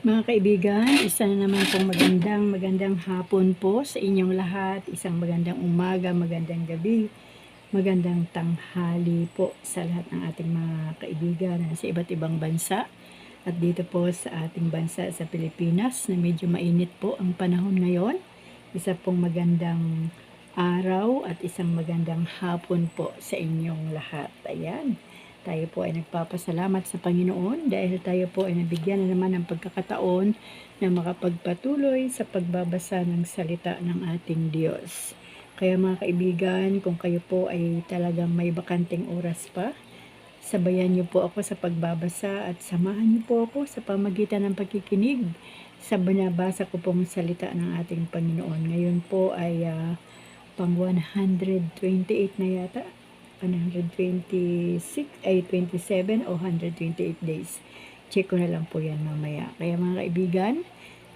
Mga kaibigan, isa na naman pong magandang hapon po sa inyong lahat. Isang magandang umaga, magandang gabi, magandang tanghali po sa lahat ng ating mga kaibigan sa iba't ibang bansa. At dito po sa ating bansa sa Pilipinas na medyo mainit po ang panahon ngayon. Isa pong magandang araw at isang magandang hapon po sa inyong lahat. Ayan. Tayo po ay nagpapasalamat sa Panginoon dahil tayo po ay nabigyan na naman ng pagkakataon na makapagpatuloy sa pagbabasa ng salita ng ating Diyos. Kaya mga kaibigan, kung kayo po ay talagang may bakanting oras pa, sabayan niyo po ako sa pagbabasa at samahan niyo po ako sa pamagitan ng pagkikinig sa binabasa ko pong salita ng ating Panginoon. Ngayon po ay pang 128 na yata. 126 ay 27 o 128 days. Check ko na lang po yan mamaya. Kaya mga kaibigan,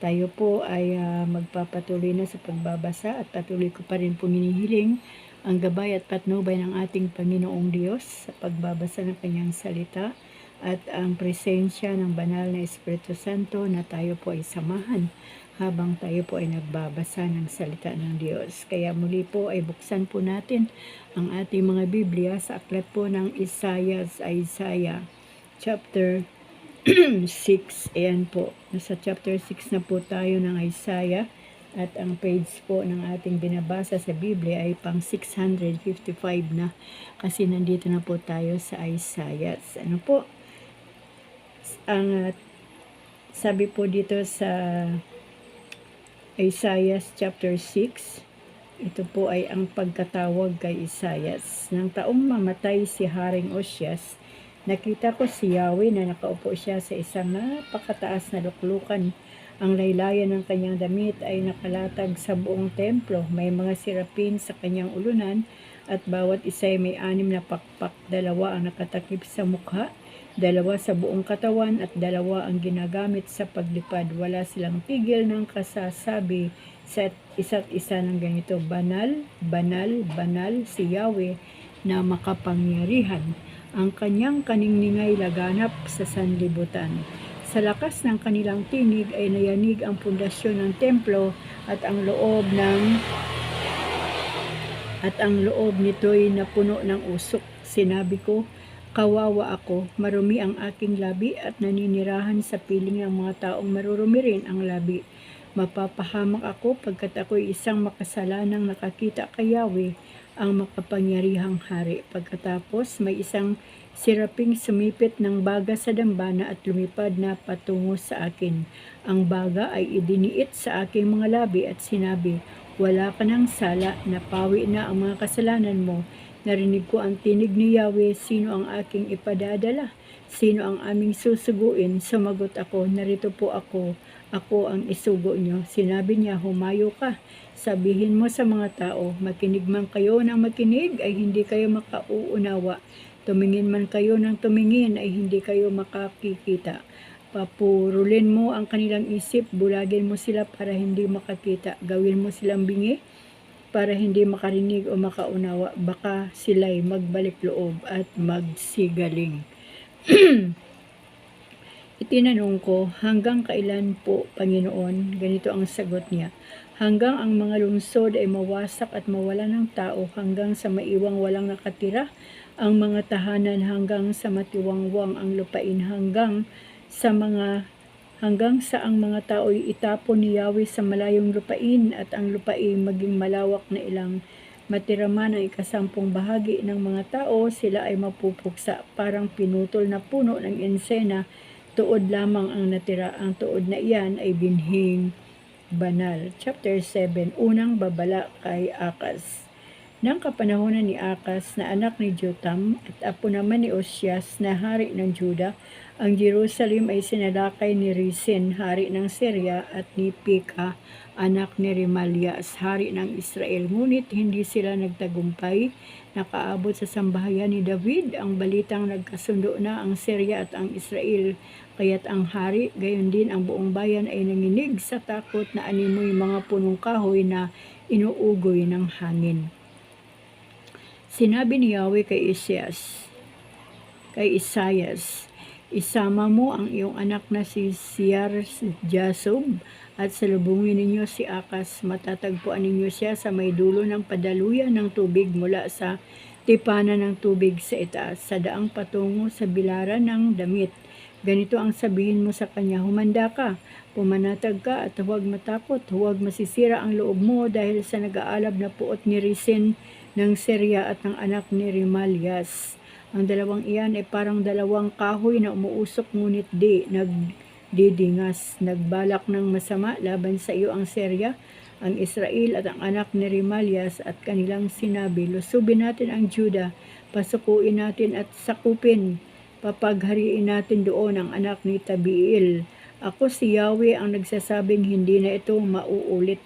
tayo po ay magpapatuloy na sa pagbabasa at patuloy ko pa rin po hinihiling ang gabay at patnubay ng ating Panginoong Diyos sa pagbabasa ng kanyang salita at ang presensya ng banal na Espiritu Santo na tayo po ay samahan habang tayo po ay nagbabasa ng salita ng Diyos. Kaya muli po ay buksan po natin ang ating mga Biblia sa aklat po ng Isaiah chapter 6. Ayan po, nasa chapter 6 na po tayo ng Isaiah at ang page po ng ating binabasa sa Biblia ay pang 655 na kasi nandito na po tayo sa Isaiah. Ano po? Ang sabi po dito sa Isaiah chapter 6, ito po ay ang pagkatawag kay Isaiah. Nang taong mamatay si Haring Osyas, nakita ko si Yahweh na nakaupo siya sa isang napakataas na luklukan. Ang laylayan ng kanyang damit ay nakalatag sa buong templo. May mga sirapin sa kanyang ulunan at bawat isa ay may 6 na pakpak. 2 ang nakatakip sa mukha, 2 sa buong katawan at 2 ang ginagamit sa paglipad. Wala silang tigil ng kasasabi sa isa't isa ng ganito, banal, banal, banal si Yahweh na makapangyarihan. Ang kanyang kaniningay laganap sa sanlibutan. Sa lakas ng kanilang tinig ay nayanig ang pundasyon ng templo at ang loob nito'y napuno ng usok. Sinabi ko, kawawa ako, marumi ang aking labi at naninirahan sa piling ng mga taong marurumi rin ang labi. Mapapahamak ako pagkat ako'y isang makasalanang nakakita kay Yahweh, ang makapangyarihang hari. Pagkatapos may isang siraping sumipit ng baga sa dambana at lumipad na patungo sa akin. Ang baga ay idiniit sa aking mga labi at sinabi, wala ka ng sala, napawi na ang mga kasalanan mo. Narinig ko ang tinig ni Yahweh, sino ang aking ipadadala? Sino ang aming susuguin? Sumagot ako, narito po ako ang isugo nyo. Sinabi niya, humayo ka. Sabihin mo sa mga tao, makinig man kayo ng makinig ay hindi kayo makauunawa. Tumingin man kayo ng tumingin ay hindi kayo makakikita. Papurulin mo ang kanilang isip, bulagin mo sila para hindi makakita. Gawin mo silang bingi para hindi makarinig o makaunawa. Baka sila'y magbalik loob at magsigaling. Itinanong ko, hanggang kailan po, Panginoon? Ganito ang sagot niya. Hanggang ang mga lungsod ay mawasak at mawala ng tao, hanggang sa maiwang walang nakatira ang mga tahanan, hanggang sa matiwangwang ang lupain, hanggang sa ang mga tao'y itapon ni Yahweh sa malayong lupain at ang lupain maging malawak na ilang matiraman ang 10 bahagi ng mga tao, sila ay mapupuksa parang pinutol na puno ng insena. Tuod lamang ang natira. Ang tuod na iyan ay binhing banal. Chapter 7, unang babala kay Akas. Nang kapanahonan ni Akas na anak ni Jotam at apo naman ni Osyas na hari ng Juda, ang Jerusalem ay sinalakay ni Rezin, hari ng Syria, at ni Pekah, anak ni Remalias, hari ng Israel. Ngunit hindi sila nagtagumpay. Nakaabot sa sambahayan ni David ang balitang nagkasundo na ang Syria at ang Israel. Kaya't ang hari, gayon din ang buong bayan ay nanginig sa takot na animoy mga punong kahoy na inuugoy ng hangin. Sinabi ni Yahweh kay Isaiah, Isama mo ang iyong anak na si Jasub at salubungin ninyo si Akas. Matatagpuan ninyo siya sa may dulo ng padaluyan ng tubig mula sa tipanan ng tubig sa itaas, sa daang patungo sa bilaran ng damit. Ganito ang sabihin mo sa kanya, humanda ka, pumanatag ka at huwag matakot, huwag masisira ang loob mo dahil sa nag-aalab na puot ni Rezin ng Syria at ng anak ni Remalias. Ang dalawang iyan ay parang dalawang kahoy na umuusok ngunit di nagdidingas. Nagbalak ng masama laban sa iyo ang Syria, ang Israel at ang anak ni Remalias at kanilang sinabi, lusubin natin ang Juda, pasukuin natin at sakupin, papaghariin natin doon ang anak ni Tabiel. Ako si Yahweh ang nagsasabing hindi na ito mauulit.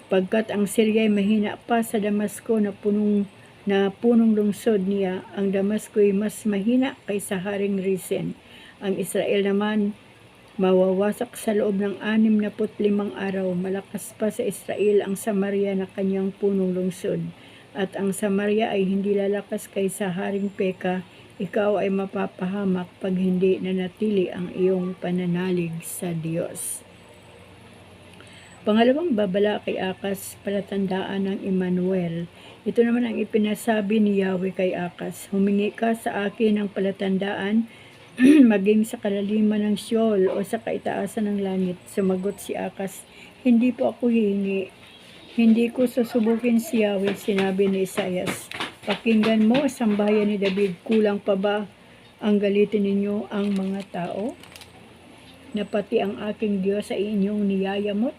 Pagkat ang Syria ay mahina pa sa Damasco na punong lungsod niya, ang Damasco ay mas mahina kaysa Haring Rezin. Ang Israel naman mawawasak sa loob ng 65 araw. Malakas pa sa Israel ang Samaria na kanyang punong lungsod. At ang Samaria ay hindi lalakas kaysa Haring Peka. Ikaw ay mapapahamak pag hindi nanatili ang iyong pananalig sa Diyos. Pangalawang babala kay Akas, palatandaan ng Emmanuel. Ito naman ang ipinasabi ni Yahweh kay Akas, humingi ka sa akin ng palatandaan maging sa kalaliman ng Sheol o sa kaitaasan ng langit. Sumagot si Akas, hindi po ako hihingi. Hindi ko susubukin si Yahweh, sinabi ni Isaias. Pakinggan mo, sambahayan ni David, kulang pa ba ang galitin ninyo ang mga tao? Na pati ang aking Diyos sa inyong niyayamot?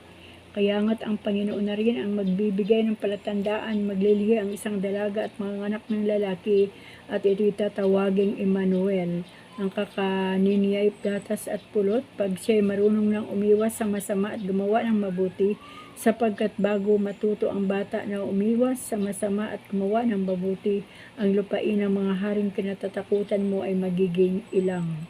Kaya nga't ang Panginoon na rin ang magbibigay ng palatandaan, maglilihi ang isang dalaga at mga anak ng lalaki at ito'y tatawaging Emmanuel. Ang kakaniniyay gatas at pulot pag siya'y marunong ng umiwas sa masama at gumawa ng mabuti, sapagkat bago matuto ang bata na umiwas sa masama at gumawa ng mabuti, ang lupain ng mga haring kinatatakutan mo ay magiging ilang.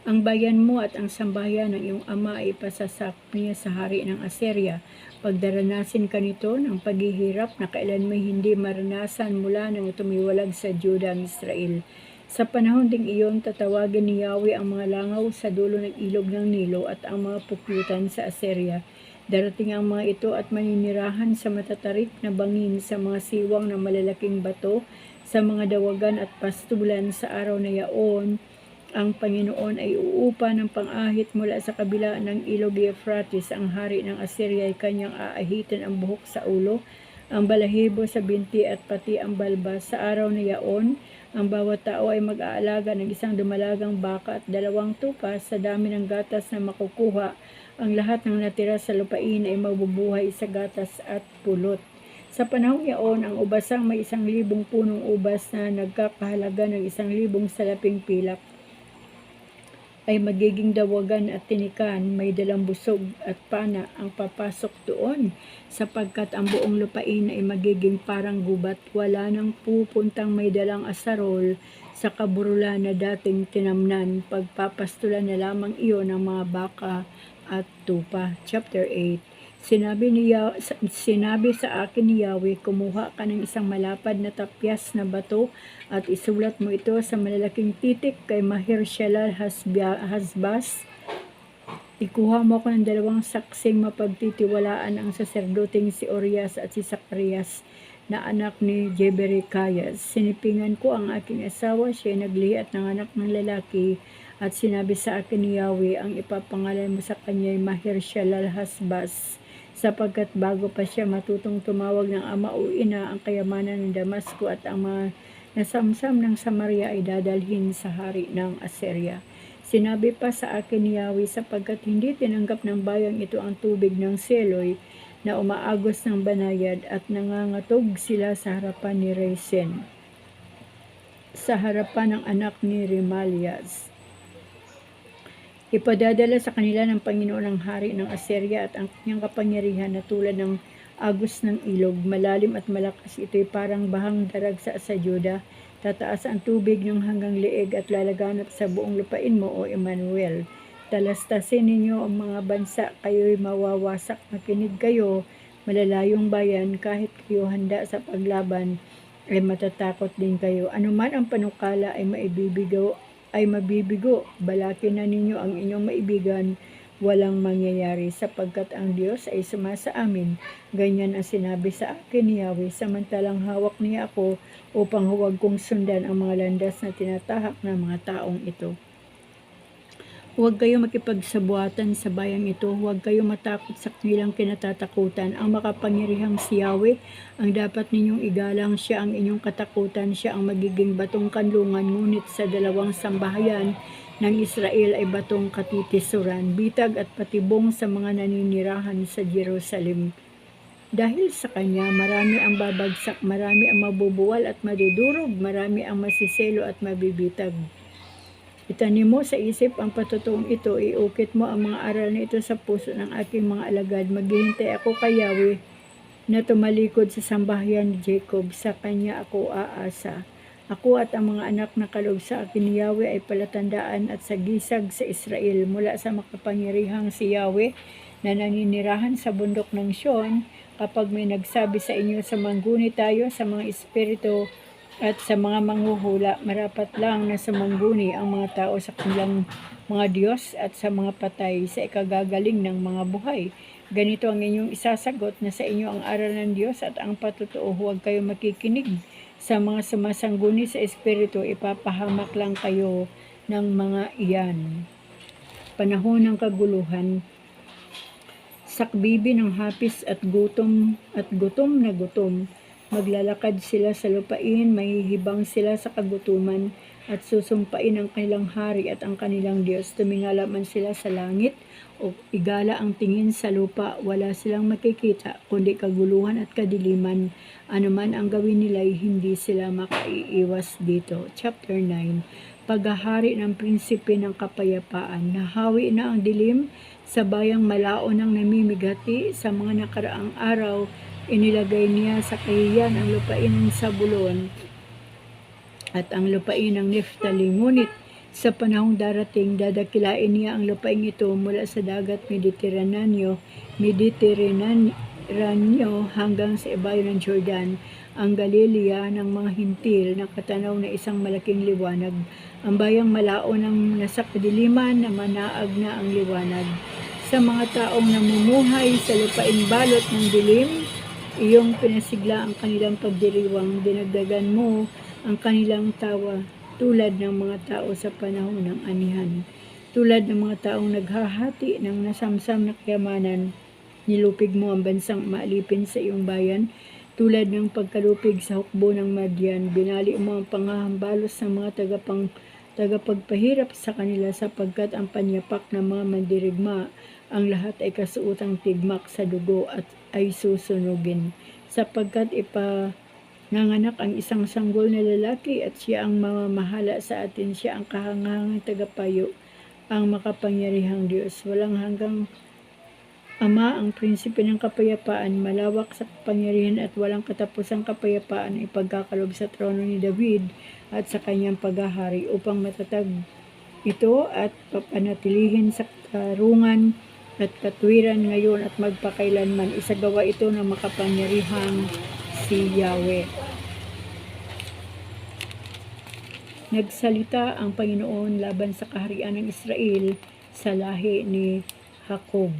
Ang bayan mo at ang sambahayan ng iyong ama ay ipasasakop niya sa hari ng Assyria. Pagdaranasin ka nito ng paghihirap na kailan may hindi maranasan mula nang tumiwalag sa Juda ang Israel. Sa panahon ding iyon, tatawagin ni Yahweh ang mga langaw sa dulo ng ilog ng Nilo at ang mga pukyutan sa Assyria. Darating ang mga ito at maninirahan sa matatarik na bangin, sa mga siwang na malalaking bato, sa mga dawagan at pastulan sa araw na yaon. Ang Panginoon ay uupa ng pang-ahit mula sa kabila ng ilog Euphrates. Ang hari ng Assyria ay kanyang aahitin ang buhok sa ulo, ang balahibo sa binti at pati ang balbas. Sa araw na yaon, ang bawat tao ay mag-aalaga ng isang dumalagang baka at 2 tupa sa dami ng gatas na makukuha. Ang lahat ng natira sa lupain ay mabubuhay sa gatas at pulot. Sa panahong yaon, ang ubasang may 1,000 punong ubas na nagkakahalaga ng 1,000 salaping pilak ay magiging dawagan at tinikan, may dalang busog at pana ang papasok doon, sapagkat ang buong lupain ay magiging parang gubat, wala nang pupuntang may dalang asarol sa kaburulan na dating tinamnan, pagpapastulan na lamang iyon ng mga baka at tupa. Chapter 8. Sinabi sa akin ni Yahweh, kumuha ka ng isang malapad na tapyas na bato at isulat mo ito sa malalaking titik kay Maher-shalal-Hasbaz. Ikuha mo ako ng 2 saksing mapagtitiwalaan, ang saserdoteng si Urias at si Zacarias na anak ni Jeberekias. Sinipingan ko ang aking asawa, siya naglihi at nanganak ng lalaki, at sinabi sa akin ni Yahweh, ang ipapangalan mo sa kanya ay Maher-shalal-Hasbaz, sapagkat bago pa siya matutong tumawag ng ama o ina, ang kayamanan ng Damasco at ang mga nasamsam ng Samaria ay dadalhin sa hari ng Assyria. Sinabi pa sa akin ni Yahweh, sapagkat hindi tinanggap ng bayang ito ang tubig ng Seloy na umaagos ng banayad at nangangatog sila sa harapan ni Rezin, sa harapan ng anak ni Remalias. Ipadadala sa kanila ng Panginoon ang hari ng Assyria at ang kanyang kapangyarihan na tulad ng agos ng ilog, malalim at malakas. Ito'y parang bahang daragsa sa Juda. Tataas ang tubig ng hanggang leeg at lalaganap sa buong lupain mo, o Emmanuel. Talastasin ninyo ang mga bansa, kayo'y mawawasak. Makinig kayo, malalayong bayan, kahit kayo handa sa paglaban, ay matatakot din kayo. Anuman ang panukala ay ay mabibigo. Balakin na ninyo ang inyong maibigan, walang mangyayari sapagkat ang Diyos ay sumasa amin. Ganyan ang sinabi sa akin ni Yahweh, samantalang hawak niya ako upang huwag kong sundan ang mga landas na tinatahak ng mga taong ito. Huwag kayo makipagsabuatan sa bayang ito, huwag kayo matakot sa kanilang kinatatakutan. Ang makapangyarihang si Yahweh ang dapat ninyong igalang, siya ang inyong katakutan, siya ang magiging batong kanlungan, ngunit sa dalawang sambahayan ng Israel ay batong katitisuran, bitag at patibong sa mga naninirahan sa Jerusalem. Dahil sa kanya, marami ang babagsak, marami ang mabubuwal at madudurog, marami ang masiselo at mabibitag. Itanim mo sa isip ang patutuong ito, iukit mo ang mga aral na ito sa puso ng aking mga alagad. Maghihintay ako kay Yahweh na tumalikod sa sambahayan ni Jacob, sa kanya ako aasa. Ako at ang mga anak na kaloob sa akin ni Yahweh ay palatandaan at sagisag sa Israel mula sa makapangyarihang si Yahweh na naninirahan sa bundok ng Sion. Kapag may nagsabi sa inyo, samangguni tayo sa mga espiritu at sa mga manghuhula, marapat lang na sumangguni ang mga tao sa kanilang mga Diyos at sa mga patay sa ikagagaling ng mga buhay. Ganito ang inyong isasagot, na sa inyo ang aral ng Diyos at ang patutuo. Huwag kayo makikinig sa mga sumasangguni sa espiritu, ipapahamak lang kayo ng mga iyan. Panahon ng kaguluhan. Sakbibi ng hapis at gutom na gutom. Maglalakad sila sa lupain, mahihibang sila sa kagutuman, at susumpain ang kanilang hari at ang kanilang Diyos. Tumingala man sila sa langit o igala ang tingin sa lupa, wala silang makikita kundi kaguluhan at kadiliman. Ano man ang gawin nila, hindi sila makaiiwas dito. Chapter 9. Paghahari ng prinsipe ng kapayapaan. Nahawi na ang dilim sa bayang malao ng namimigati. Sa mga nakaraang araw, inilagay niya sa kahiyan ang lupain ng Zabulon at ang lupain ng Neftali. Ngunit sa panahong darating, dadakilain niya ang lupain ito mula sa dagat Mediteraneo hanggang sa ibayo ng Jordan, ang Galilea ng mga hintil, nakatanaw na isang malaking liwanag. Ang bayang malao ng nasa kadiliman, na manaag na ang liwanag. Sa mga taong namumuhay sa lupain balot ng dilim, iyong pinasigla ang kanilang pagdiriwang, dinagdagan mo ang kanilang tawa, tulad ng mga tao sa panahon ng anihan. Tulad ng mga taong naghahati ng nasamsam na kayamanan, nilupig mo ang bansang maalipin sa iyong bayan. Tulad ng pagkalupig sa hukbo ng Madian, binali mo ang panghahambalos ng mga tagapagpahirap sa kanila, sapagkat ang panyapak ng mga mandirigma, ang lahat ay kasuotang tigmak sa dugo at ay susunugin. Sapagkat ipanganganak ang isang sanggol na lalaki at siya ang mamamahala sa atin, siya ang kahangahangang tagapayo, ang makapangyarihang Diyos. Walang hanggang Ama ang prinsipe ng kapayapaan, malawak sa kapangyarihan at walang katapusang kapayapaan ay pagkakalob sa trono ni David at sa kanyang paghahari, upang matatag ito at papanatilihin sa karungan at katwiran ngayon at magpakailanman. Isagawa ito ng makapangyarihang si Yahweh. Nagsalita ang Panginoon laban sa kaharian ng Israel sa lahi ni Jacob.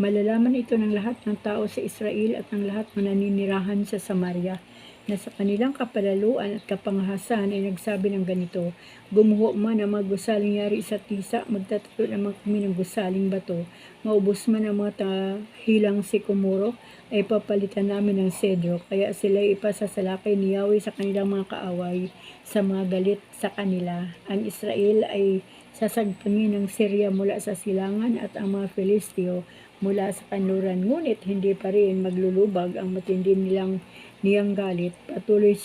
Malalaman ito ng lahat ng tao sa Israel at ng lahat ng naninirahan sa Samaria, na sa kanilang kapalaluan at kapanghasan ay nagsabi ng ganito, gumuho man ang mga gusaling yari sa tisa, magtatato naman kami ng gusaling bato, maubos man ang mga hilang sikomoro, ay papalitan namin ng sedro. Kaya sila ipasasalakay ni Yahweh sa kanilang mga kaaway, sa mga galit sa kanila. Ang Israel ay sasagpangin ng Syria mula sa silangan at ang mga Filisteo mula sa kanluran. Ngunit hindi pa rin maglulubag ang matindi niyang galit. Patuloy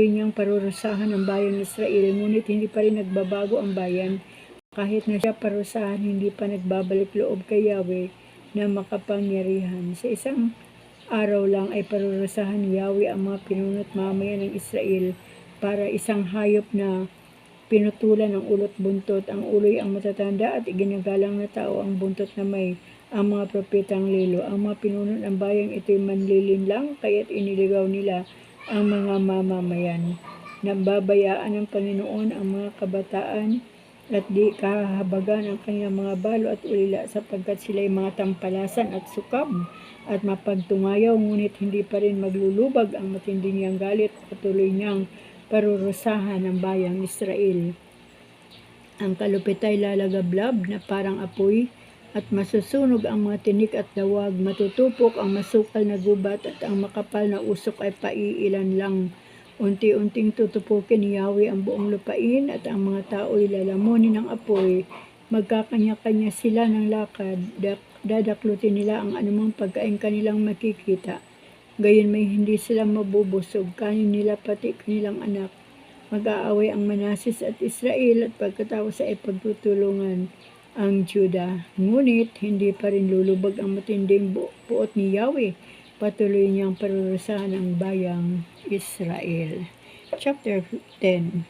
niyang parurusahan ang bayan ng Israel, ngunit hindi pa rin nagbabago ang bayan. Kahit na siya parusahan, hindi pa nagbabalik loob kay Yahweh na makapangyarihan. Sa isang araw lang ay parurusahan ni Yahweh ang mga pinuno't mamayan ng Israel para isang hayop na pinutulan ang ulo't buntot. Ang ulo'y ang matatanda at iginagalang na tao, ang buntot na may ang mga propetang lilo. Ang mga pinuno ng bayang ito'y manlilinlang, kaya't iniligaw nila ang mga mamamayan. Nababayaan ng Panginoon ang mga kabataan at di kahahabagan ang kanilang mga balo at ulila sapagkat sila'y mga tampalasan at sukab at mapagtungayaw, ngunit hindi pa rin maglulubag ang matindi niyang galit at patuloy niyang parurusahan ng bayang Israel. Ang kalupit ay lalagablab na parang apoy at masusunog ang mga tinik at dawag, matutupok ang masukal na gubat at ang makapal na usok ay paiilan lang. Unti-unting tutupukin ni Yahweh ang buong lupain at ang mga tao'y lalamunin ng apoy. Magkakanya-kanya sila ng lakad, dadaklutin nila ang anumang pagkain kanilang makikita. Gayon may hindi sila mabubusog, kanin nila pati kanilang anak. Mag-aaway ang Manases at Israel at pagkatapos ay pagtutulungan ang Juda. Ngunit hindi pa rin lulubag ang matinding puot ni Yahweh. Patuloy niyang parurusahan ang bayang Israel. Chapter 10.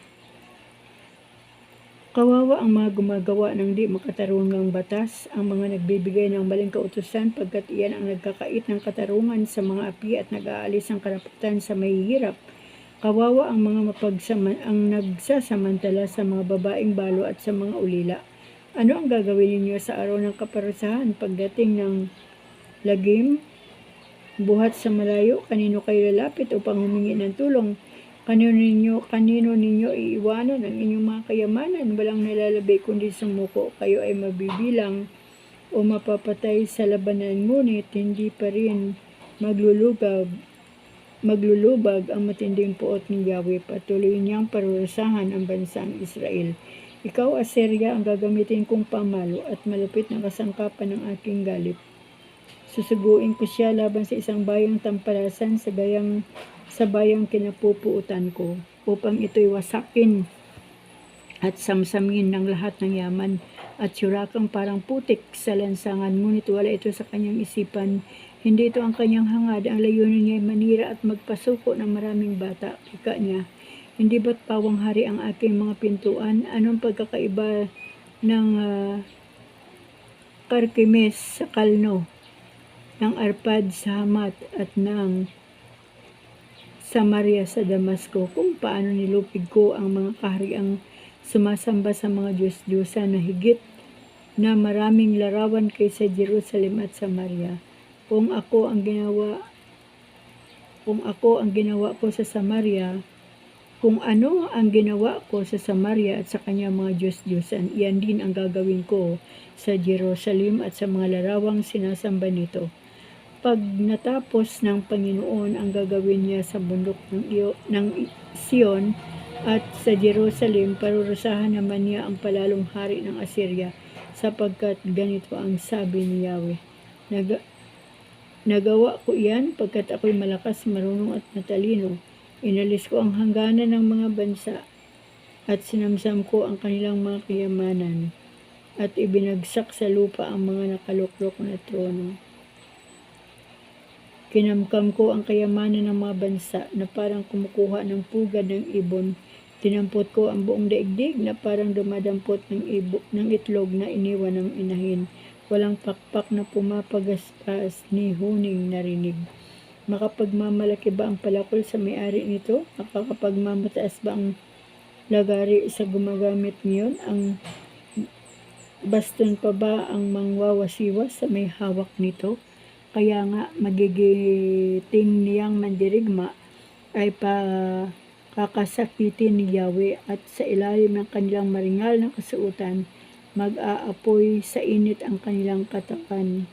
Kawawa ang mga gumagawa ng di makatarungang batas, ang mga nagbibigay ng maling kautusan pagkat iyan ang nagkakait ng katarungan sa mga api at nag-aalis ng karapatan sa mahihirap. Kawawa ang mga ang nagsasamantala sa mga babaeng balo at sa mga ulila. Ano ang gagawin ninyo sa araw ng kaparusahan pagdating ng lagim? Buhat sa malayo, kanino kayo lalapit upang humingi ng tulong? Kanino ninyo iiwanan ang inyong mga kayamanan? Walang nalalabi kundi sumuko. Kayo ay mabibilang o mapapatay sa labanan, ngunit hindi pa rin maglulubag ang matinding puot ng Yahweh. Patuloy niyang parurusahan ang bansang Israel. Ikaw, Assyria, ang gagamitin kong pamalo at malupit na kasangkapan ng aking galit. Susuguin ko siya laban sa isang bayang tampalasan sa bayang kinapupuutan ko, upang ito'y wasakin at samsamin ng lahat ng yaman at syurakang parang putik sa lansangan, ngunit wala ito sa kanyang isipan. Hindi ito ang kanyang hangad. Ang layunin niya ay manira at magpasuko ng maraming bata. Ika niya, hindi ba't pawang hari ang aking mga pintuan? Anong pagkakaiba ng Karkemes sa Kalno, ng Arpad sa Hamat at ng Samaria sa Damasco, kung paano nilupig ko ang mga kahariang sumasamba sa mga Diyos-Diyosan na higit na maraming larawan kaysa Jerusalem at Samaria. Kung ako ang ginawa ko sa Samaria, kung ano ang ginawa ko sa Samaria at sa kanyang mga Diyos-Diyosan, iyan din ang gagawin ko sa Jerusalem at sa mga larawang sinasamba nito. Pag natapos ng Panginoon ang gagawin niya sa bundok ng Sion at sa Jerusalem, parurusahan naman niya ang palalong hari ng Assyria, sapagkat ganito ang sabi ni Yahweh. Nagawa ko iyan pagkat ako'y malakas, marunong at matalino. Inalis ko ang hangganan ng mga bansa at sinamsam ko ang kanilang mga kayamanan at ibinagsak sa lupa ang mga nakaluklok na trono. Kinamkam ko ang kayamanan ng mga bansa na parang kumukuha ng pugad ng ibon. Tinampot ko ang buong daigdig na parang dumadampot ng itlog na iniwan ng inahin. Walang pakpak na pumapagaspas ni huning narinig. Makapagmamalaki ba ang palakol sa may-ari nito? Makakapagmamataas ba ang lagari sa gumagamit niyon? Ang baston pa ba ang mangwawasiwas sa may hawak nito? Kaya nga magigiting niyang mandirigma ay kakasakitin ni Yahweh, at sa ilalim ng kanilang maringal na kasuotan mag-aapoy sa init ang kanilang katawan,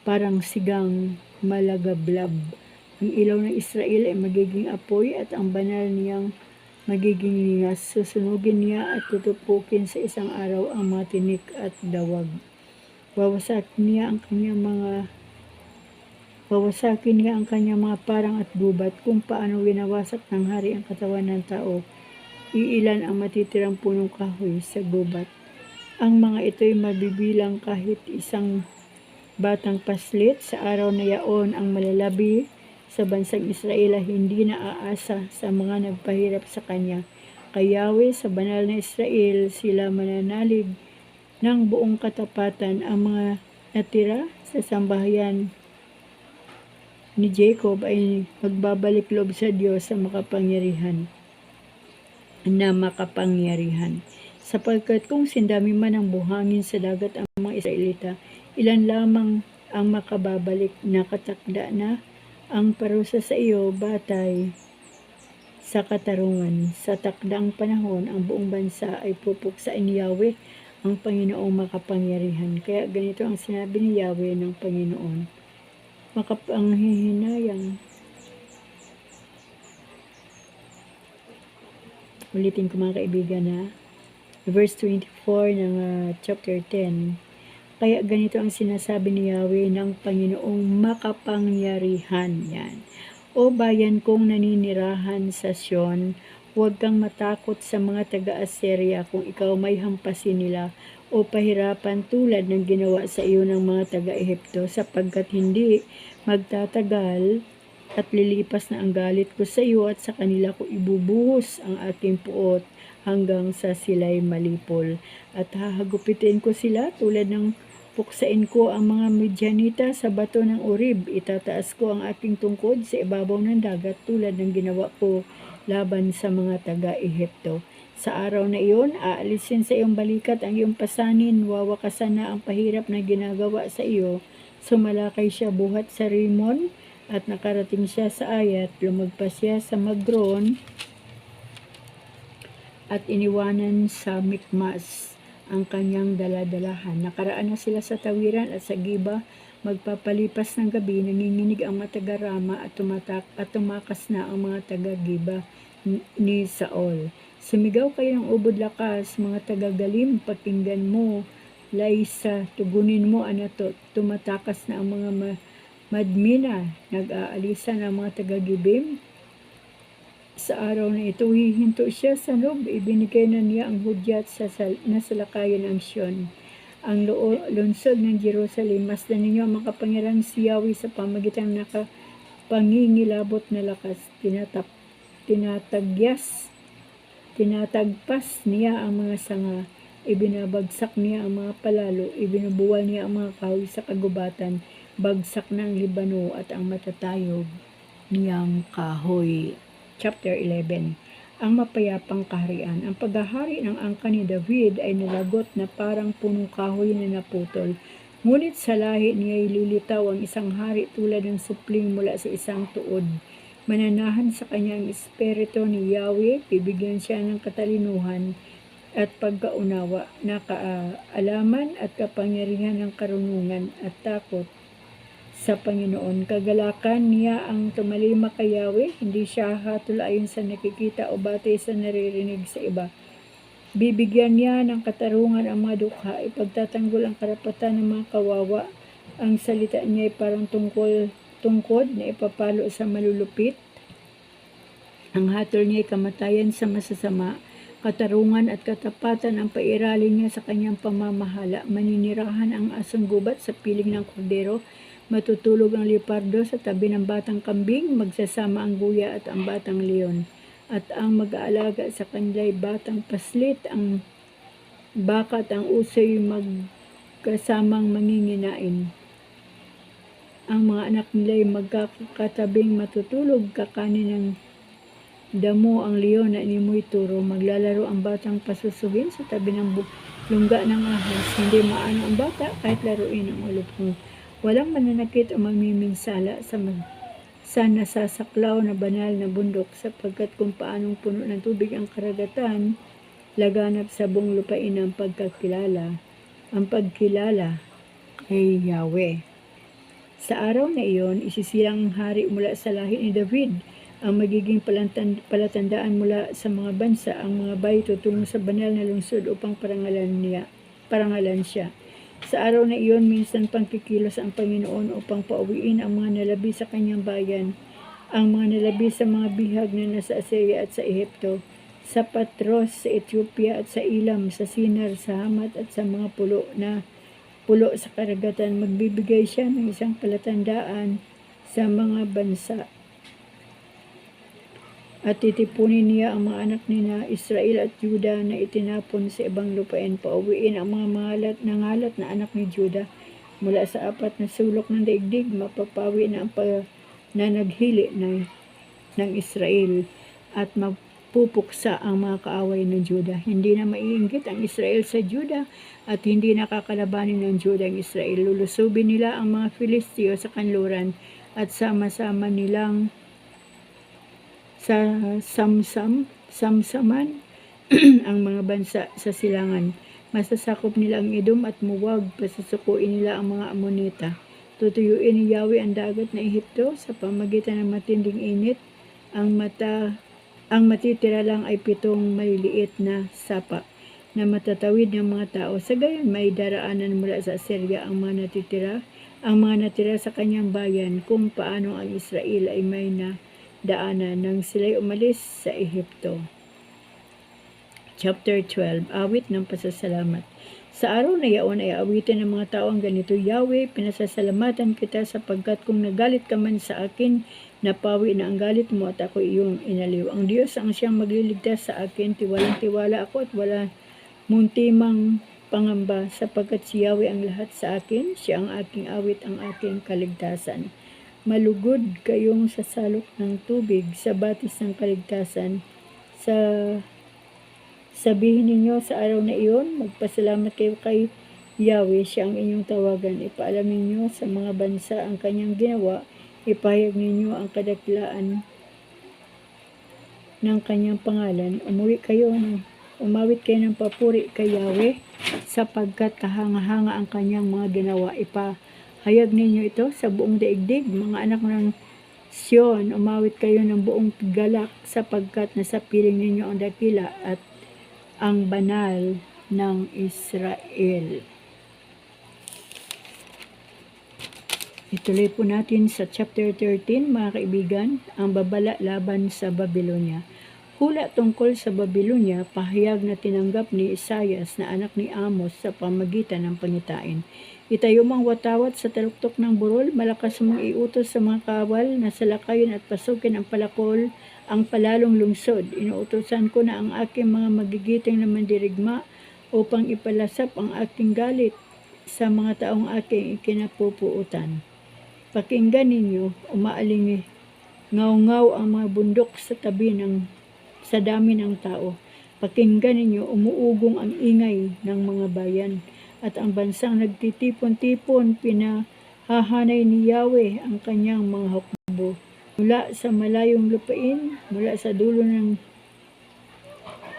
parang sigang malagablab. Ang ilaw ng Israel ay magiging apoy at ang banal niyang magiging lingas. Susunugin niya at tutupukin sa isang araw ang mga tinik at dawag. Wawasakin niya ang kanyang mga parang at gubat. Kung paano winawasak ng hari ang katawan ng tao, iilan ang matitirang punong kahoy sa gubat. Ang mga ito'y mabibilang kahit isang batang paslit. Sa araw na yaon, ang malalabi sa bansang Israel ay hindi na aasa sa mga nagpahirap sa kanya. Kay Yahweh sa banal na Israel, sila mananalig ng buong katapatan. Ang mga natira sa sambahayan ni Jacob ay magbabalik loob sa Diyos sa makapangyarihan. na makapangyarihan. Sapagkat kung sindami man ang buhangin sa dagat ang mga Israelita, ilan lamang ang makababalik, nakatakda na ang parusa sa iyo batay sa katarungan. Sa takdang panahon, ang buong bansa ay pupuksain ni Yahweh, ang Panginoong makapangyarihan. Kaya ganito ang sinabi ni Yahweh ng Panginoon. Makapanghihinayang. Ulitin ko mga kaibigan na verse 24 ng chapter 10. Kaya ganito ang sinasabi ni Yahweh ng Panginoong makapangyarihan. Yan. O bayan kong naninirahan sa Sion, huwag kang matakot sa mga taga-Assyria kung ikaw may hampasin nila o pahirapan tulad ng ginawa sa iyo ng mga taga-Ehipto, sapagkat hindi magtatagal at lilipas na ang galit ko sa iyo at sa kanila ko ibubuhos ang aking puot hanggang sa sila'y malipol. At hahagupitin ko sila tulad ng puksain ko ang mga Midyanita sa bato ng Orib. Itataas ko ang aking tungkod sa ibabaw ng dagat tulad ng ginawa ko laban sa mga taga-Ehipto. Sa araw na iyon, aalisin sa iyong balikat ang iyong pasanin, wawakasan na ang pahirap na ginagawa sa iyo. Sumalakay siya buhat sa Rimon at nakarating siya sa Ayat, lumagpas siya sa Magron at iniwanan sa Mikmas ang kanyang daladalahan. Nakaraan na sila sa tawiran at sa Giba, magpapalipas ng gabi, nanginginig ang mga taga-Rama at tumakas na ang mga taga-Giba ni Saul. Sumigaw kayo ng ubod lakas, mga taga-Galim, pakinggan mo. Laisa, tugunin mo, Anatot, tumatakas na ang mga Madmina, nag-aalisa ng mga taga-Gibim. Sa araw na ito, hihinto siya sa Nob, ibinigay na niya ang hudyat sa nasalakayan ng Sion. Ang lungsod ng Jerusalem, masdan ninyo ang makapangyarang si Yahweh sa pamagitan ng nakapangingilabot na lakas. Tinatagpas niya ang mga sanga, ibinabagsak niya ang mga palalo, ibinubuwal niya ang mga kahoy sa kagubatan, bagsak ng Libano at ang matatayog niyang kahoy. Chapter 11. Ang mapayapang kaharian. Ang paghahari ng angka ni David ay nalagot na parang punong kahoy na naputol. Ngunit sa lahi niya ay lilitaw ang isang hari tulad ng supling mula sa isang tuod. Mananahan sa kanya ang espiritu ni Yahweh, bibigyan siya ng katalinuhan at pagkaunawa, nakaalaman at kapangyarihan ng karunungan at takot sa Panginoon. Kagalakan niya ang tumalima kay Yahweh, hindi siya hatol ayon sa nakikita o batay sa naririnig sa iba. Bibigyan niya ng katarungan ang mga dukha, ipagtatanggol ang karapatan ng mga kawawa. Ang salita niya ay parang tungkod na ipapalo sa malulupit. Ang hatol niya ay kamatayan sa masasama. Katarungan at katapatan ang pairalin niya sa kanyang pamamahala. Maninirahan ang asong gubat sa piling ng kordero. Matutulog ang leopardo sa tabi ng batang kambing, magsasama ang guya at ang batang leon. At ang mag-aalaga sa kanila'y batang paslit, ang baka at ang usoy magkasamang manginginain. Ang mga anak nila'y magkakatabing matutulog, kakanin ng damo ang leon na inimoy turo. Maglalaro ang batang pasusuhin sa tabi ng lungga ng ahas. Hindi maano ang bata kahit laruin ang ulupong. Walang mananakit o mamiminsala sa nasasaklaw na banal na bundok, sapagkat kung paanong puno ng tubig ang karagatan, laganap sa buong lupain ang pagkilala kay Yahweh. Sa araw na iyon, isisilang ang hari mula sa lahi ni David, ang magiging palatandaan mula sa mga bansa, ang mga bayi tutungo sa banal na lungsod upang parangalan siya. Sa araw na iyon, minsan pang kikilos ang Panginoon upang pauwiin ang mga nalabi sa kanyang bayan, ang mga nalabi sa mga bihag na nasa Assyria at sa Ehipto, sa Patros, sa Ethiopia at sa Ilam, sa Sinar, sa Hamat at sa mga pulo sa karagatan. Magbibigay siya ng isang palatandaan sa mga bansa. At titipunin niya ang mga anak ni na Israel at Juda na itinapon sa ibang lupain. Pauwiin ang mga nangalat na anak ni Juda mula sa apat na sulok ng daigdig. Mapapawi na ang naghili ng Israel at pupuksa ang mga kaaway ng Juda. Hindi na maiinggit ang Israel sa Juda at hindi na kakalabanin ng Juda ang Israel. Lulusubin nila ang mga Filisteo sa kanluran at sama-sama nilang sa samsaman ang mga bansa sa silangan. Masasakop nila ang Edom at Moab, pasasukuin nila ang mga Amonita. Tutuyuin ni Yahweh ang dagat na Ehipto sa pamagitan ng matinding init. Ang matitira lang ay 7 maliliit na sapa na matatawid ng mga tao. Sa gayon may daraanan mula sa Assyria ang mga natira sa kanyang bayan, kung paano ang Israel ay may daanan nang sila'y umalis sa Ehipto. Chapter 12, Awit ng Pasasalamat. Sa araw na yaon ay awitin ng mga tao ang ganito: Yahweh, pinasasalamatan kita sapagkat kung nagalit ka man sa akin, napawi na ang galit mo at ako iyong inaliw. Ang Diyos ang siyang magliligtas sa akin, tiwalang-tiwala ako at wala muntimang pangamba, sapagkat si Yahweh ang lahat sa akin, siya ang aking awit, ang aking kaligtasan. Malugod kayong sasalok ng tubig sa batis ng kaligtasan. Sabihin ninyo sa araw na iyon, magpasalamat kayo kay Yahweh, siya ang inyong tawagan. Ipaalam ninyo sa mga bansa ang kanyang ginawa. Ipahayag ninyo ang kadakilaan ng kanyang pangalan. Umawit kayo ng papuri kay Yahweh, sapagkat kahanga-hanga ang kanyang mga ginawa. Ipahayag ninyo ito sa buong daigdig, mga anak ng Sion. Umawit kayo ng buong galak, sapagkat nasa piling ninyo ang dakila at ang banal ng Israel. Ituloy po natin sa chapter 13, mga kaibigan, ang babala laban sa Babylonia. Hula tungkol sa Babylonia, pahayag na tinanggap ni Isaias na anak ni Amos sa pamagitan ng pangitain. Itayo mang watawat sa taluktok ng burol, malakas mong iutos sa mga kawal na salakayin at pasukin ang palakol, ang palalong lungsod. Inuutosan ko na ang aking mga magigiting na mandirigma upang ipalasap ang aking galit sa mga taong aking ikinapupuutan. Pakinggan ninyo, umaalingi, ngaw-ngaw ang mga bundok sa dami ng tao. Pakinggan ninyo, umuugong ang ingay ng mga bayan, at ang bansang nagtitipon-tipon, pinahahanay ni Yahweh ang kanyang mga hukbo. Mula sa malayong lupain, mula sa dulo ng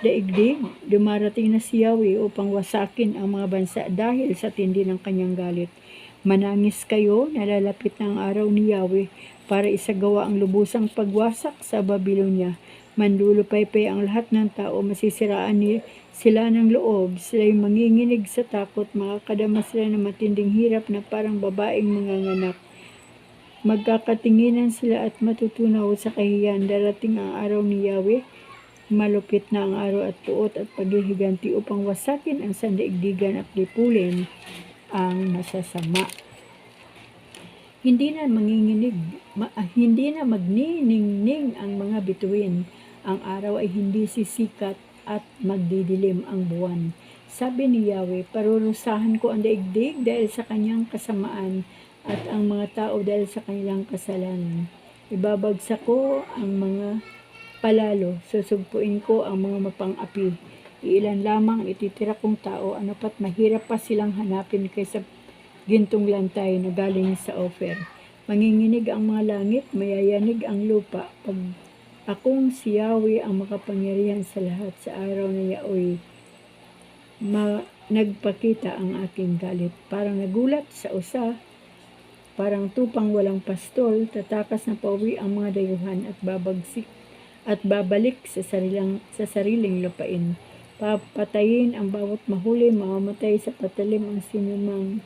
daigdig, dumarating na si Yahweh upang wasakin ang mga bansa dahil sa tindi ng kanyang galit. Manangis kayo, nalalapit na ang araw ni Yahweh para isagawa ang lubusang pagwasak sa Babylonia. Manlulupaypay ang lahat ng tao, masisiraan sila ng loob, sila'y manginginig sa takot, makakadama sila ng matinding hirap na parang babaeng manganganak. Magkakatinginan sila at matutunaw sa kahiyan. Darating ang araw ni Yahweh, malupit na ang araw at puot at paghihiganti upang wasakin ang sandaigdigan at lipulin ang masasama. Hindi na magniningning ang mga bituin. Ang araw ay hindi sisikat at magdidilim ang buwan. Sabi ni Yahweh, parurusahan ko ang daigdig dahil sa kanyang kasamaan at ang mga tao dahil sa kanilang kasalanan. Ibabagsak ko ang mga palalo, susugpuin ko ang mga mapang-api. Iilan lamang ititira kong tao, ano pat mahirap pa silang hanapin kaysa gintong lantay na galing sa Ophir. Manginginig ang mga langit, mayayanig ang lupa. Pag akong si Yahweh ang makapangyarihan sa lahat, sa araw na yaoy, nagpakita ang aking galit. Parang nagulat sa usa, parang tupang walang pastol, tatakas na pauwi ang mga dayuhan at babalik sa sariling lupain. Papatayin ang bawat mahuli, mamamatay sa patalim ang sinumang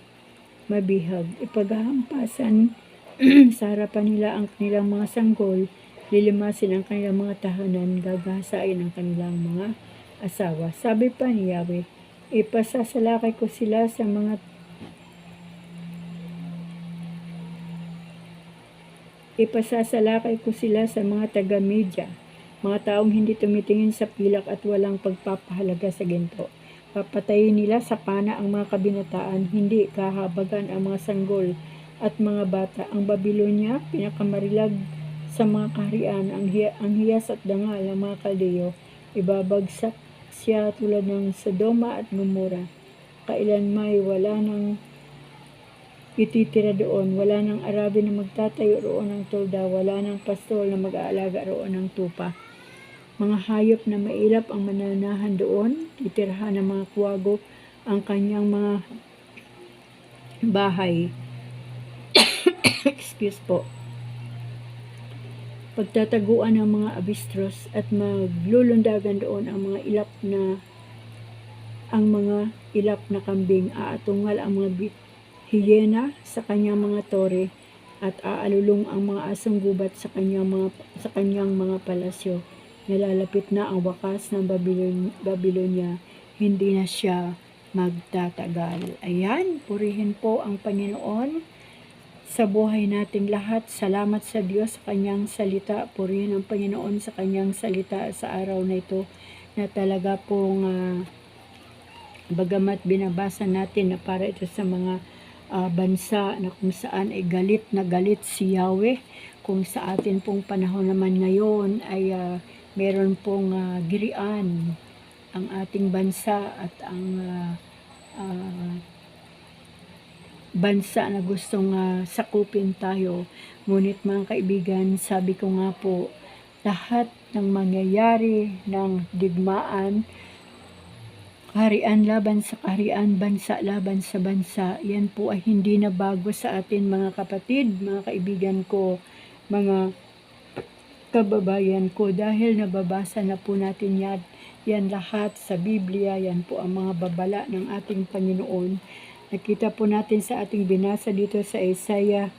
mabihag. Ipaghahampasan sa harapan nila ang kanilang mga sanggol, lilimasin ang kanilang mga tahanan, gagahasain ang kanilang mga asawa. Sabi pa ni Yahweh, ipasasalakay ko sila sa mga taga-Media, mga taong hindi tumitingin sa pilak at walang pagpapahalaga sa ginto. Papatayin nila sa pana ang mga kabinataan, hindi kahabagan ang mga sanggol at mga bata. Ang Babylonia, pinakamarilag sa mga kaharian, ang hiyas at dangal ng mga Kaldeo, ibabagsak siya tulad ng Sodoma at Gomora. Kailanmay wala nang ititira doon, wala nang Arabi na magtatayo roon ng tolda, wala nang pastol na mag-aalaga roon ng tupa. Mga hayop na mailap ang mananahan doon, titirahan ng mga kuwago ang kanyang mga bahay. Excuse po. Pagtataguan ng mga abistros at maglulundagan doon ang mga ilap na kambing, aatungal ang mga hiyena sa kanyang mga tore at aalulong ang mga asong gubat sa kanyang mga palasyo. Nalalapit na ang wakas ng Babylonia, hindi na siya magtatagal. Ayan, purihin po ang Panginoon sa buhay nating lahat. Salamat sa Diyos sa kanyang salita. Purihin ang Panginoon sa kanyang salita sa araw na ito, na talaga pong bagamat binabasa natin na para ito sa mga bansa na kung saan ay galit na galit si Yahweh, kung sa atin pong panahon naman ngayon ay meron pong girian ang ating bansa at ang bansa na gustong sakupin tayo. Ngunit mga kaibigan, sabi ko nga po, lahat ng mangyayari ng digmaan, kaharian laban sa kaharian, bansa laban sa bansa, yan po ay hindi na bago sa atin mga kapatid, mga kaibigan ko, mga kababayan ko, dahil nababasa na po natin yan lahat sa Biblia. Yan po ang mga babala ng ating Panginoon. Nakita po natin sa ating binasa dito sa Isaiah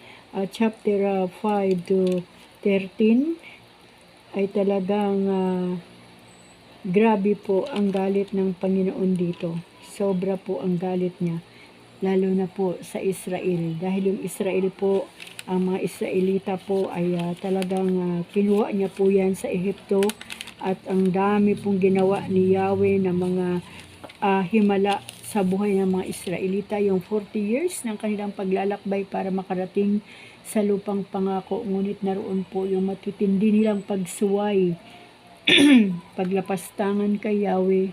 chapter 5 to 13 ay talagang grabe po ang galit ng Panginoon dito. Sobra po ang galit niya, lalo na po sa Israel. Dahil yung Israel po, ang mga Israelita po ay talagang kinuha niya po yan sa Ehipto, at ang dami pong ginawa ni Yahweh na mga himala sa buhay ng mga Israelita. Yung 40 years ng kanilang paglalakbay para makarating sa lupang pangako, ngunit naroon po yung matitindi nilang pagsuway, paglapastangan kay Yahweh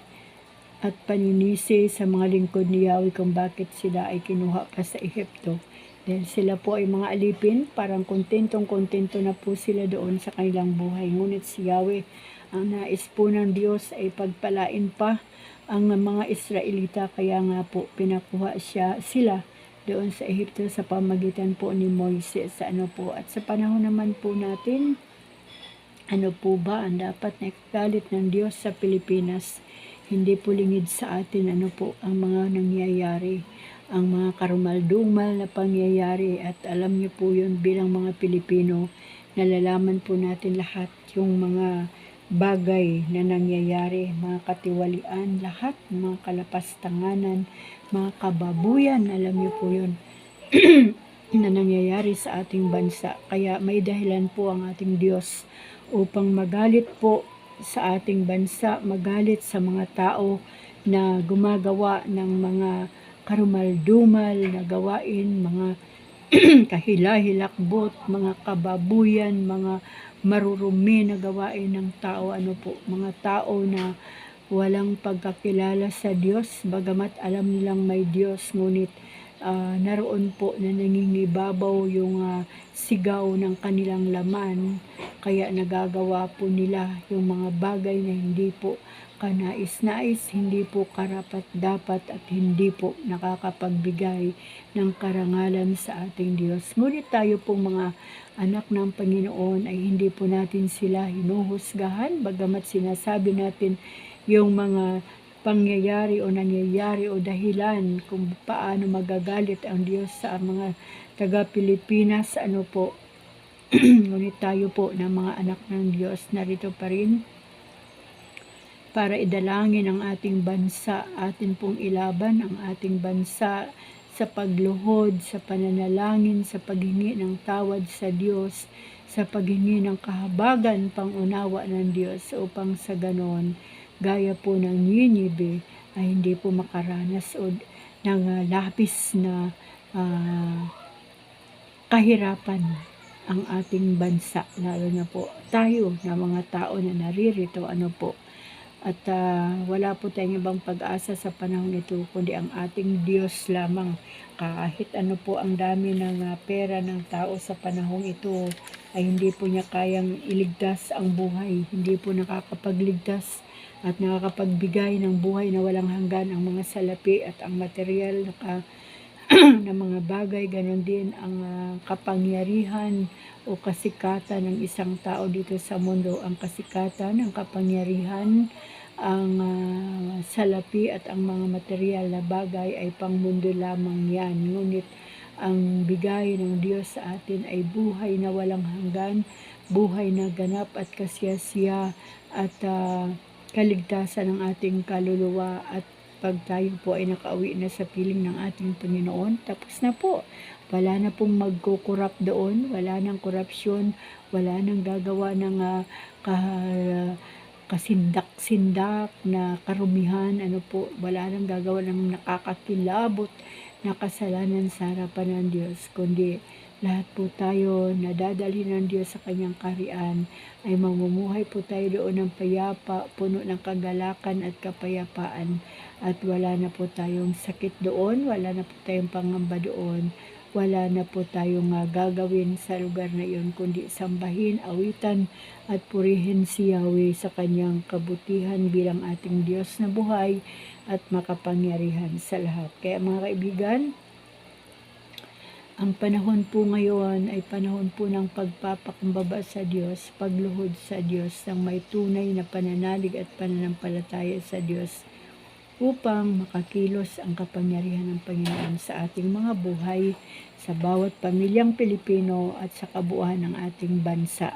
at paninisi sa mga lingkod ni Yahweh kung bakit sila ay kinuha pa sa Ehipto. Dahil sila po ay mga alipin, parang kontentong-kontento na po sila doon sa kanilang buhay. Ngunit si Yahweh, ang nais po ng Diyos ay pagpalain pa ang mga Israelita, kaya nga po pinakuha sila doon sa Ehipto sa pamagitan po ni Moises. At sa panahon naman po natin, ano po ba ang dapat na ikagalit ng Diyos sa Pilipinas? Hindi po lingid sa atin ang mga nangyayari, ang mga karumaldumal na pangyayari, at alam niyo po yun bilang mga Pilipino, nalalaman po natin lahat yung mga bagay na nangyayari, mga katiwalian, lahat, mga kalapastanganan, mga kababuyan, alam niyo po yun na nangyayari sa ating bansa. Kaya may dahilan po ang ating Diyos upang magalit po sa ating bansa, magalit sa mga tao na gumagawa ng mga karumaldumal na gawain, mga kahila-hilakbot, mga kababuyan, mga marurumi na gawain ng tao, mga tao na walang pagkakilala sa Diyos, bagamat alam nilang may Diyos, ngunit naroon po na nangingibabaw yung sigaw ng kanilang laman, kaya nagagawa po nila yung mga bagay na hindi po kanais-nais, hindi po karapat-dapat, at hindi po nakakapagbigay ng karangalan sa ating Diyos. Ngunit tayo pong mga anak ng Panginoon ay hindi po natin sila hinuhusgahan, bagamat sinasabi natin yung mga pangyayari o nangyayari o dahilan kung paano magagalit ang Diyos sa mga taga-Pilipinas. Ngunit tayo po na mga anak ng Diyos, narito pa rin para idalangin ang ating bansa. Atin pong ilaban ang ating bansa sa pagluhod, sa pananalangin, sa paghingi ng tawad sa Diyos, sa paghingi ng kahabagan, pangunawa ng Diyos, upang sa ganon, gaya po ng Ninive, ay hindi po makaranas ng labis na kahirapan ang ating bansa, lalo na po tayo na mga tao na naririto, at wala po tayong ibang pag-asa sa panahon ito kundi ang ating Diyos lamang. Kahit ano po ang dami ng pera ng tao sa panahon ito, ay hindi po niya kayang iligtas ang buhay. Hindi po nakakapagligtas at nakakapagbigay ng buhay na walang hanggan ang mga salapi at ang material na mga bagay. Ganon din ang kapangyarihan o kasikatan ng isang tao dito sa mundo. Ang kasikatan, ang kapangyarihan, ang salapi at ang mga material na bagay ay pangmundo lamang yan. Ngunit ang bigay ng Diyos sa atin ay buhay na walang hanggan, buhay na ganap at kasiyasiya, at kaligtasan ng ating kaluluwa. At pag tayo po ay nakauwi na sa piling ng ating Panginoon, tapos na po. Wala na pong magkukurap doon, wala nang korupsyon, wala nang gagawa ng kasindak-sindak na karumihan, wala nang gagawa ng nakakakilabot na kasalanan sa harapan ng Diyos, kundi lahat po tayo na dadalhin ng Diyos sa kanyang kaharian ay mamumuhay po tayo doon ng payapa, puno ng kagalakan at kapayapaan, at wala na po tayong sakit doon, wala na po tayong pangamba doon, wala na po tayong gagawin sa lugar na iyon kundi sambahin, awitan at purihin si Yahweh sa kanyang kabutihan bilang ating Diyos na buhay at makapangyarihan sa lahat. Kaya mga kaibigan, ang panahon po ngayon ay panahon po ng pagpapakumbaba sa Diyos, pagluhod sa Diyos ng may tunay na pananalig at pananampalataya sa Diyos upang makakilos ang kapangyarihan ng Panginoon sa ating mga buhay, sa bawat pamilyang Pilipino at sa kabuuan ng ating bansa.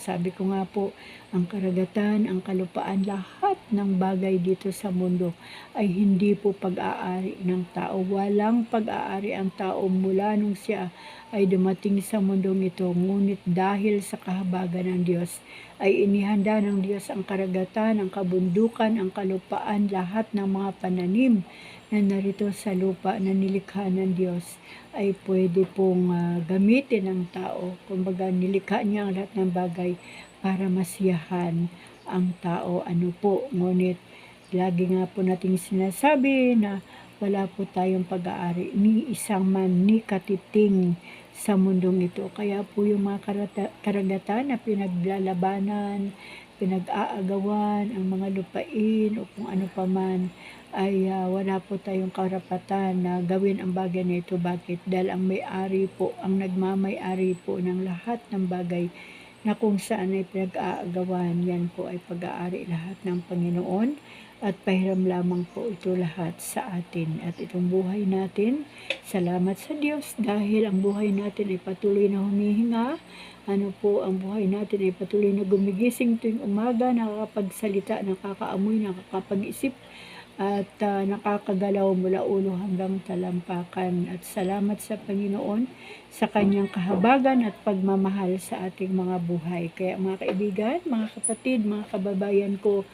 Sabi ko nga po, ang karagatan, ang kalupaan, lahat ng bagay dito sa mundo ay hindi po pag-aari ng tao. Walang pag-aari ang tao mula nung siya ay dumating sa mundong ito. Ngunit dahil sa kahabagan ng Diyos, ay inihanda ng Diyos ang karagatan, ang kabundukan, ang kalupaan, lahat ng mga pananim na narito sa lupa na nilikha ng Diyos ay pwede pong gamitin ng tao. Kumbaga, nilikha niya ang lahat ng bagay para masiyahan ang tao. Ngunit lagi nga po nating sinasabi na wala po tayong pag-aari ni isang man ni katiting sa mundong ito. Kaya po yung mga karagatan na pinaglalabanan, pinag-aagawan, ang mga lupain o kung ano paman, ay wala po tayong karapatan na gawin ang bagay na ito. Bakit? Dahil ang may-ari po, ang nagmamay-ari po ng lahat ng bagay na kung saan ay pinag-aagawan, yan po ay pag-aari lahat ng Panginoon, at pahiram lamang po ito lahat sa atin. At itong buhay natin, salamat sa Diyos dahil ang buhay natin ay patuloy na humihinga. Ang buhay natin ay patuloy na gumigising tuwing umaga, nakakapagsalita, nakakaamoy, nakakapag-isip, at nakakagalaw mula ulo hanggang talampakan. At salamat sa Panginoon sa kanyang kahabagan at pagmamahal sa ating mga buhay. Kaya mga kaibigan, mga kapatid, mga kababayan ko,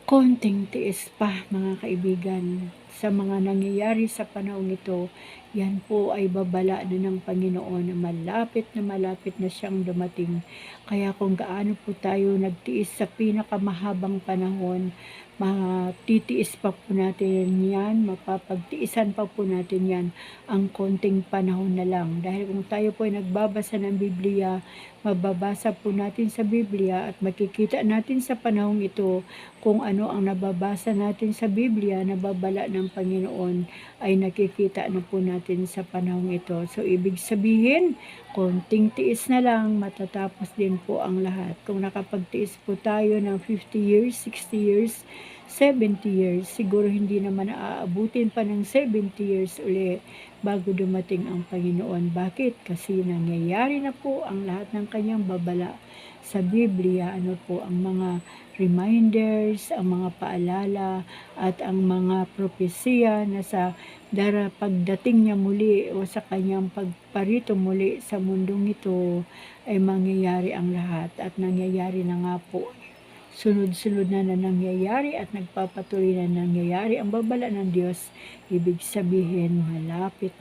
konting tiis pa mga kaibigan sa mga nangyayari sa panahon ito. Yan po ay babala na ng Panginoon na malapit na siyang dumating. Kaya kung gaano po tayo nagtiis sa pinakamahabang panahon, matitiis pa po natin yan, mapapagtiisan pa po natin yan ang konting panahon na lang. Dahil kung tayo po ay nagbabasa ng Biblia, mababasa po natin sa Biblia at makikita natin sa panahong ito kung ano ang nababasa natin sa Biblia na babala ng Panginoon ay nakikita na po natin sa panahong ito. So, ibig sabihin, konting tiis na lang, matatapos din po ang lahat. Kung nakapagtiis po tayo ng 50 years, 60 years, 70 years, siguro hindi naman aabutin pa ng 70 years uli bago dumating ang Panginoon. Bakit? Kasi nangyayari na po ang lahat ng kanyang babala sa Biblia. Ang mga reminders, ang mga paalala, at ang mga propesya na sa pagdating niya muli o sa kanyang pagparito muli sa mundong ito ay mangyayari ang lahat, at nangyayari na nga po. sunod-sunod na nangyayari at nagpapatuloy na nangyayari ang babala ng Diyos, ibig sabihin malapit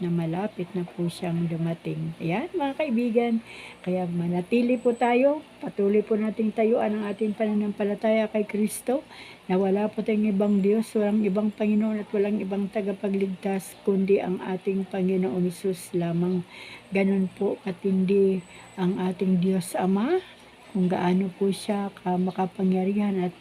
na po siyang dumating. Ayan mga kaibigan, kaya manatili po tayo, patuloy po nating tayuan ang ating pananampalataya kay Kristo, na wala po tayong ibang Diyos, walang ibang Panginoon at walang ibang tagapagligtas kundi ang ating Panginoong Hesus lamang. Ganun po katindi ang ating Diyos Ama, kung gaano po siya makapangyarihan at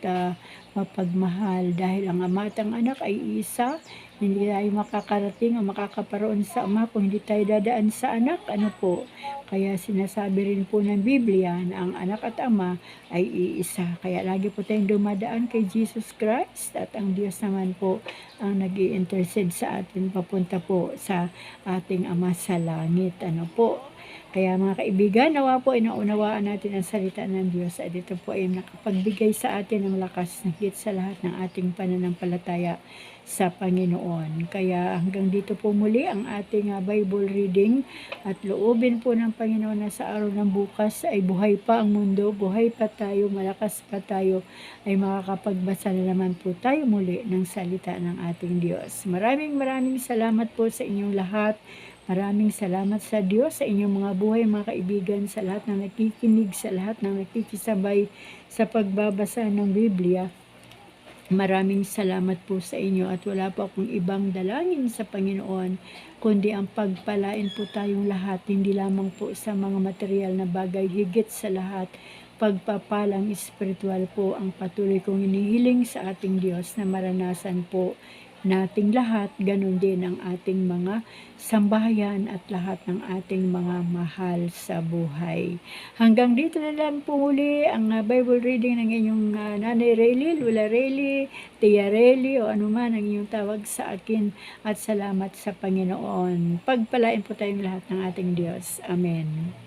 mapagmahal, dahil ang Ama at ang Anak ay isa. Hindi tayo makakarating o makakaparoon sa Ama kung hindi tayo dadaan sa Anak. Ano po? Kaya sinasabi rin po ng Biblia na ang Anak at Ama ay iisa. Kaya lagi po tayong dumadaan kay Jesus Christ, at ang Diyos naman po ang nag-i-intercede sa atin papunta po sa ating Ama sa langit. Ano po? Kaya mga kaibigan, nawa po ay naunawaan natin ang salita ng Diyos at ito po ay nakapagbigay sa atin ng lakas na higit sa lahat ng ating pananampalataya sa Panginoon. Kaya hanggang dito po muli ang ating Bible reading, at loobin po ng Panginoon na sa araw ng bukas ay buhay pa ang mundo, buhay pa tayo, malakas pa tayo, ay makakapagbasa na naman po tayo muli ng salita ng ating Diyos. Maraming salamat po sa inyong lahat. Maraming salamat sa Diyos sa inyong mga buhay mga kaibigan, sa lahat ng nakikinig, sa lahat ng nakikisabay sa pagbabasa ng Biblia. Maraming salamat po sa inyo, at wala po akong ibang dalangin sa Panginoon kundi ang pagpalain po tayong lahat, hindi lamang po sa mga material na bagay, higit sa lahat pagpapalang espiritual po ang patuloy kong inihiling sa ating Diyos na maranasan po nating lahat, ganun din ang ating mga sambahayan at lahat ng ating mga mahal sa buhay. Hanggang dito na lang po muli ang Bible reading ng inyong Nanay Raylie, Lula Raylie, Tia Raylie, o anuman ang inyong tawag sa akin, at salamat sa Panginoon. Pagpalain po tayong lahat ng ating Diyos. Amen.